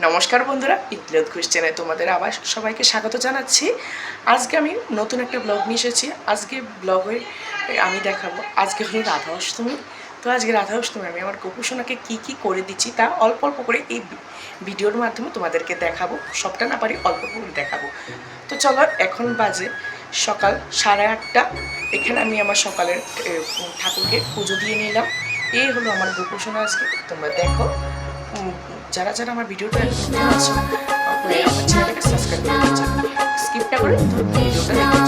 নমস্কার বন্ধুরা, ইতিলত ঘোষ চ্যানেলে তোমাদের আবার সবাইকে স্বাগত জানাচ্ছি। আজকে আমি নতুন একটা ব্লগ নিয়ে এসেছি। আজকে ব্লগে আমি দেখাবো, আজকে হলো রাধা অষ্টমী। তো আজকে রাধা অষ্টমী আমি আমার গোপুসোনাকে কী কী করে দিচ্ছি তা অল্প অল্প করে এই ভিডিওর মাধ্যমে তোমাদেরকে দেখাবো। সবটা না পারি অল্প করে দেখাবো। তো চলো, এখন বাজে সকাল 8:30। এখানে আমি আমার সকালের ঠাকুরকে পুজো দিয়ে নিলাম। এই হলো আমার গোপুসোনা। আজকে তোমরা দেখো, যারা যারা আমার ভিডিওটা নতুন আছো আমার চ্যানেলটাকে সাবস্ক্রাইব করে দিচ্ছি, স্কিপটা করে ভিডিওটা দেখে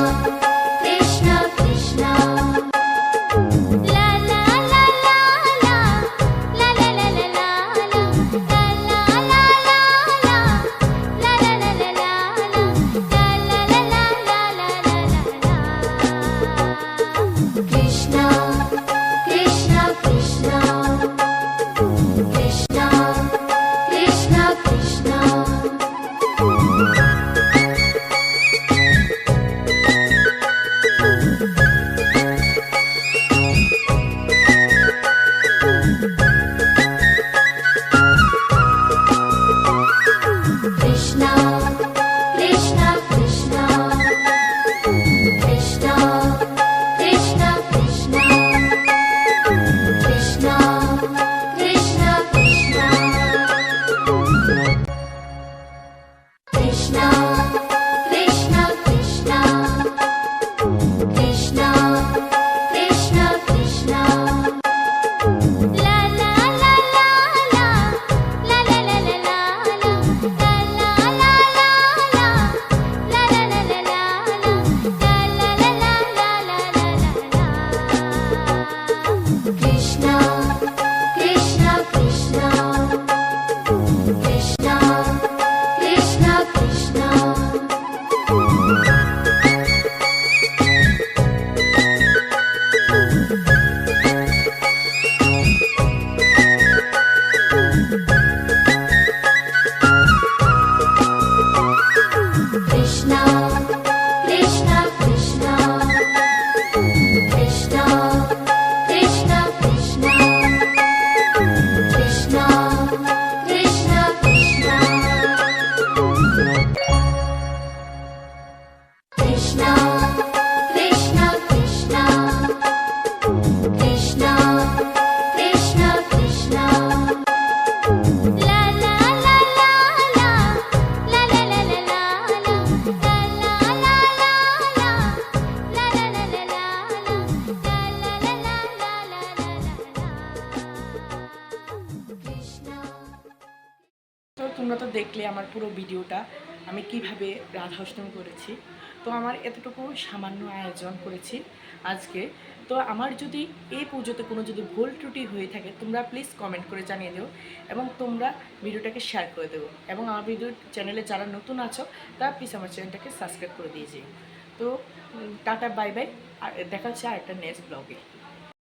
তোমরা তো দেখলে আমার পুরো ভিডিওটা আমি কিভাবে রাধা অষ্টমী করেছি। তো আমার এতটুকু সামান্য আয়োজন করেছি আজকে। তো আমার যদি এই পুজোতে কোনো যদি ভুল ত্রুটি হয়ে থাকে তোমরা প্লিজ কমেন্ট করে জানিয়ে দেও এবং তোমরা ভিডিওটাকে শেয়ার করে দেবো। এবং আমার ভিডিও চ্যানেলে যারা নতুন আছো তারা প্লিজ আমার চ্যানেলটাকে সাবস্ক্রাইব করে দিয়েছি। তো টাটা, বাই বাই, আর দেখা হচ্ছে আরেকটা নেক্সট ব্লগে।